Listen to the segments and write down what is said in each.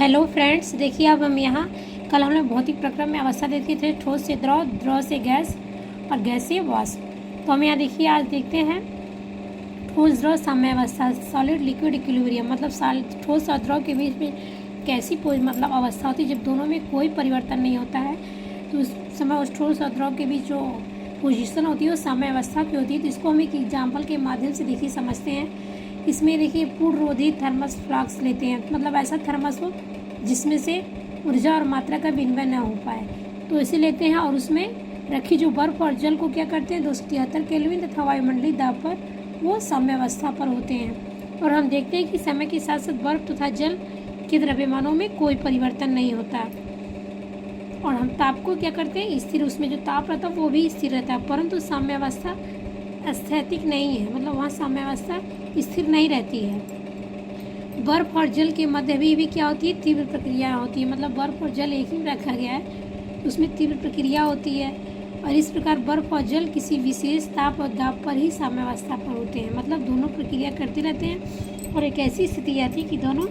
Hello friends, देखिए अब हम यहाँ कल हमने भौतिक प्रक्रम में अवस्था देखी थे ठोस से द्रव, द्रव से गैस और गैस से वाष्प। तो हम यहाँ देखिए आज देखते हैं ठोस द्रव साम्यावस्था, सॉलिड लिक्विड इक्विलिब्रियम। मतलब ठोस और द्रव के बीच में कैसी मतलब अवस्था होती है जब दोनों में कोई परिवर्तन नहीं होता है, तो उस समय उस ठोस और द्रव के बीच जो पोजीशन होती है वो साम्यावस्था की होती है। तो इसको हम एक एग्जाम्पल के माध्यम से देखिए समझते हैं। इसमें देखिए पूर्णरोधी थर्मस फ्लास्क लेते हैं, मतलब ऐसा थर्मस हो जिसमें से ऊर्जा और मात्रा का विनिमय न हो पाए, तो इसे लेते हैं और उसमें रखी जो बर्फ और जल को क्या करते हैं 273 केल्विन तथा वायुमंडलीय दाब पर वो साम्यावस्था पर होते हैं। और हम देखते हैं कि समय के साथ साथ बर्फ तथा जल के द्रव्यमानों में कोई परिवर्तन नहीं होता, और हम ताप को क्या करते हैं स्थिर, उसमें जो ताप रहता है वो भी स्थिर रहता है, परंतु साम्यावस्था स्थैतिक नहीं है, मतलब वहाँ साम्यावस्था स्थिर नहीं रहती है। बर्फ और जल के मध्य भी क्या होती है, तीव्र प्रक्रिया होती है। मतलब बर्फ और जल एक ही में रखा गया है, उसमें तीव्र प्रक्रिया होती है, और इस प्रकार बर्फ और जल किसी विशेष ताप और दाब पर ही साम्यावस्था पर होते हैं। मतलब दोनों प्रक्रिया करते रहते हैं और एक ऐसी स्थिति आती है कि दोनों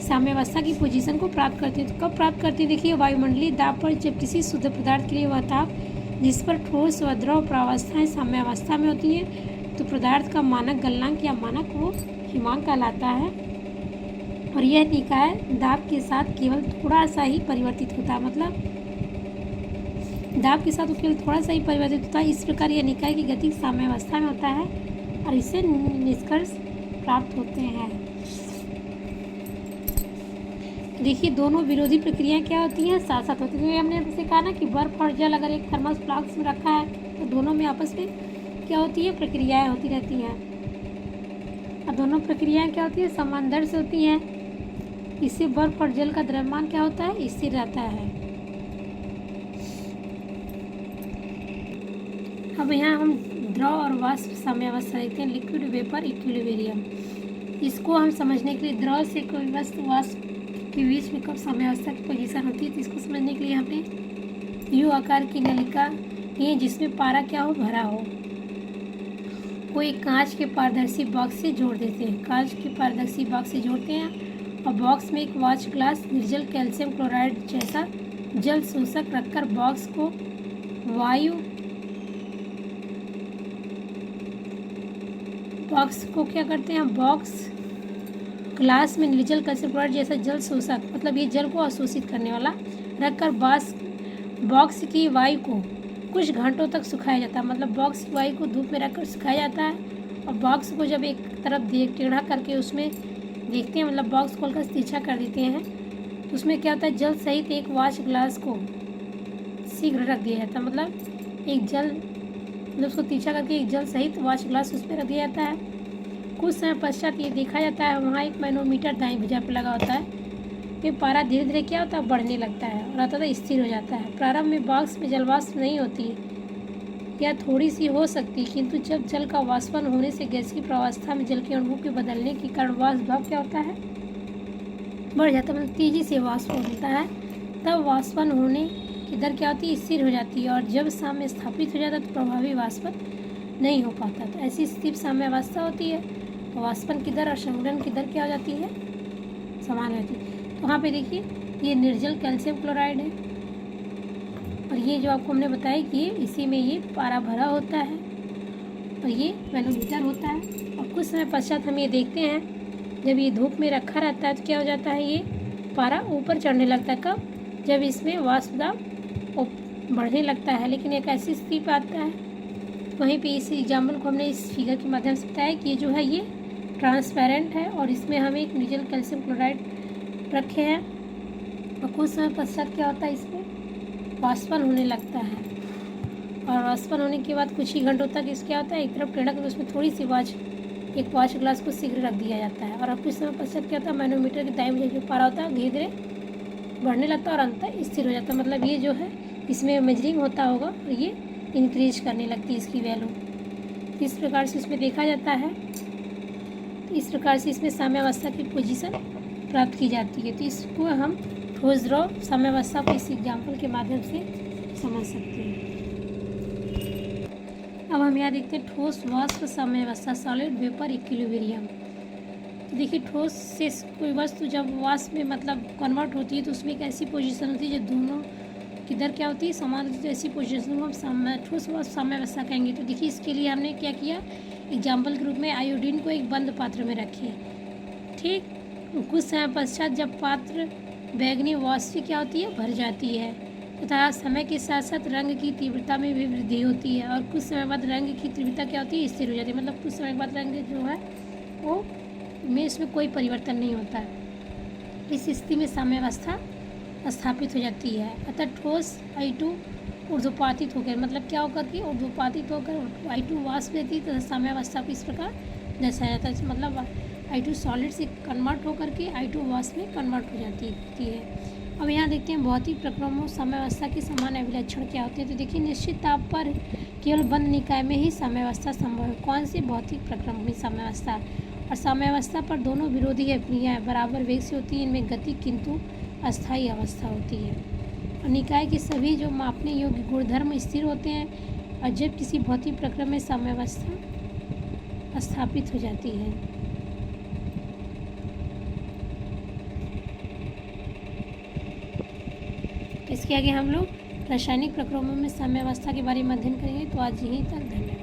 साम्यावस्था की पोजीशन को प्राप्त करते हैं। तो कब प्राप्त करते हैं, देखिए वायुमंडलीय दाब पर जब किसी शुद्ध पदार्थ के लिए वह ताप जिस पर ठोस व द्रव प्रावस्थाएं साम्यावस्था में होती हैं, तो पदार्थ का मानक गलनांक या मानक वो हिमांक कहलाता है। और यह निकाय दाब के साथ केवल थोड़ा सा ही परिवर्तित होता है, मतलब दाब के साथ वो केवल थोड़ा सा ही परिवर्तित होता है। इस प्रकार यह निकाय की गति साम्यावस्था में होता है और इससे निष्कर्ष प्राप्त होते हैं। देखिए दोनों विरोधी प्रक्रियाएं क्या होती हैं, साथ साथ होती है। हमने जैसे कहा ना कि बर्फ और जल अगर एक थर्मस फ्लास्क में रखा है तो दोनों में आपस में क्या होती है, प्रक्रियाएं होती रहती हैं, और दोनों प्रक्रियाएं क्या होती है, समान दर से होती हैं। इससे बर्फ और जल का द्रव्यमान क्या होता है, स्थिर रहता है। अब यहाँ हम द्रव और वाष्प साम्यावस्था देखते हैं, लिक्विड वेपर इक्विलिब्रियम। इसको हम समझने के लिए द्रव से कोई वस्तु वाष्प के बीच में कब साम्यावस्था की पोजीशन होती है, तो इसको समझने के लिए हमने यू आकार की नलिका ली जिसमें पारा क्या हो, भरा हो, को एक कांच के पारदर्शी बॉक्स से जोड़ देते हैं। कांच के पारदर्शी बॉक्स से जोड़ते हैं और बॉक्स में एक वॉच ग्लास निर्जल कैल्शियम क्लोराइड जैसा जल शोषक रखकर बॉक्स को क्या करते हैं, बॉक्स ग्लास में निर्जल कैल्शियम क्लोराइड जैसा जल शोषक, मतलब ये जल को अवशोषित करने वाला रखकर बॉक्स की वायु को कुछ घंटों तक सुखाया जाता है। मतलब बॉक्स की वायु को धूप में रखकर सुखाया जाता है, और बॉक्स को जब एक तरफ टेढ़ा करके उसमें देखते हैं, मतलब बॉक्स खोलकर तिरछा कर देते हैं, तो उसमें क्या होता है, जल सहित एक वॉच ग्लास को शीघ्र रख दिया जाता है। मतलब उसको तिरछा करके एक जल सहित वॉच ग्लास उस पर रख दिया जाता है। कुछ समय पश्चात ये देखा जाता है वहाँ एक मैनोमीटर दाईं भुजा पर लगा होता है। ये पारा धीरे धीरे क्या होता है, बढ़ने लगता है और अतः स्थिर हो जाता है। प्रारंभ में बॉक्स में जलवाष्प नहीं होती या थोड़ी सी हो सकती, किंतु जब जल का वाष्पन होने से गैस की प्रावस्था में जल के अणुओं के बदलने के कारण वाष्प भाव क्या होता है, बढ़ जाता है, मतलब तेजी से वाष्प होता है। तब वाष्पन होने की दर क्या होती है, स्थिर हो जाती है, और जब साम्य स्थापित हो जाता है तो प्रभावी वाष्पन नहीं हो पाता। तो ऐसी स्थिति साम्यावस्था होती है। वाष्पन की दर और संघनन की दर क्या हो जाती है, समान रहती है। तो वहाँ पे देखिए ये निर्जल कैल्शियम क्लोराइड है, और ये जो आपको हमने बताया कि इसी में ये पारा भरा होता है और ये मैनोमीटर होता है। और कुछ समय पश्चात हम ये देखते हैं जब ये धूप में रखा रहता है तो क्या हो जाता है, ये पारा ऊपर चढ़ने लगता है। कब, जब इसमें वाष्प दाब बढ़ने लगता है। लेकिन एक ऐसी स्थिति पर आता है, वहीं पे इस एग्जाम्पल को हमने इस फिगर के माध्यम से बताया कि ये जो है ये ट्रांसपेरेंट है और इसमें हम एक निर्जल कैल्शियम क्लोराइड रखे हैं, और कुछ समय पश्चात क्या होता है, इसमें वाष्पन होने लगता है, और वाष्पन होने के बाद कुछ ही घंटों तक इस क्या होता है, एक तरफ टेढ़ा कर उसमें थोड़ी सी एक वॉच ग्लास को शीघ्र रख दिया जाता है। और अब कुछ समय पश्चात क्या होता है, मैनोमीटर के दाईं भुजा जो पारा होता है धीरे धीरे बढ़ने लगता है और अंत स्थिर हो जाता है। मतलब ये जो है इसमें मेजरिंग होता होगा और ये इंक्रीज करने लगती है इसकी वैल्यू। इस प्रकार से इसमें देखा जाता है, इस प्रकार से इसमें साम्यावस्था की पोजीशन प्राप्त की जाती है। तो इसको हम ठोस द्रव साम्यावस्था को इस एग्जाम्पल के माध्यम से समझ सकते हैं। अब हम यहाँ देखते हैं ठोस वाष्प साम्यावस्था, सॉलिड वेपर इक्विलिब्रियम। देखिए ठोस से कोई वस्तु जब वाष्प में मतलब कन्वर्ट होती है तो उसमें एक ऐसी पोजीशन होती है जो दोनों की दर क्या होती है समान होती है, तो ऐसी पोजीशन को हम ठोस वाष्प साम्यावस्था कहेंगे। तो देखिए इसके लिए हमने क्या किया, एग्जाम्पल के रूप में आयोडीन को एक बंद पात्र में रखिए। ठीक, कुछ समय पश्चात जब पात्र बैंगनी वाष्प से क्या होती है, भर जाती है तथा समय के साथ साथ रंग की तीव्रता में भी वृद्धि होती है, और कुछ समय बाद रंग की तीव्रता क्या होती है, स्थिर हो जाती है। मतलब कुछ समय बाद रंग जो है वो में इसमें कोई परिवर्तन नहीं होता है। इस स्थिति में साम्यावस्था स्थापित हो जाती है। अतः ठोस I2 ऊर्ध्वपातित होकर, मतलब क्या होकर कि ऊर्ध्वपातित होकर I2 वाष्प देती है तथा साम्यावस्था को इस प्रकार दर्शाया जाता है। मतलब I2 सॉलिड से कन्वर्ट होकर के I2 वाष्प में कन्वर्ट हो जाती है। अब यहाँ देखते हैं भौतिक प्रक्रमों साम्यावस्था के समान अभिलक्षण क्या होते हैं। तो देखिए निश्चित ताप पर केवल बंद निकाय में ही साम्यावस्था संभव है। कौन से भौतिक प्रक्रम में साम्यावस्था और साम्यावस्था पर दोनों विरोधी क्रियाएं बराबर वेग से होती है, इनमें गति किंतु अस्थायी अवस्था होती है। और निकाय के सभी जो मापने योग्य गुणधर्म स्थिर होते हैं और जब किसी भौतिक प्रक्रम में साम्यावस्था स्थापित हो जाती है। इसके आगे हम लोग रासायनिक प्रक्रमों में साम्यावस्था के बारे में अध्ययन करेंगे। तो आज यहीं तक, धन्यवाद।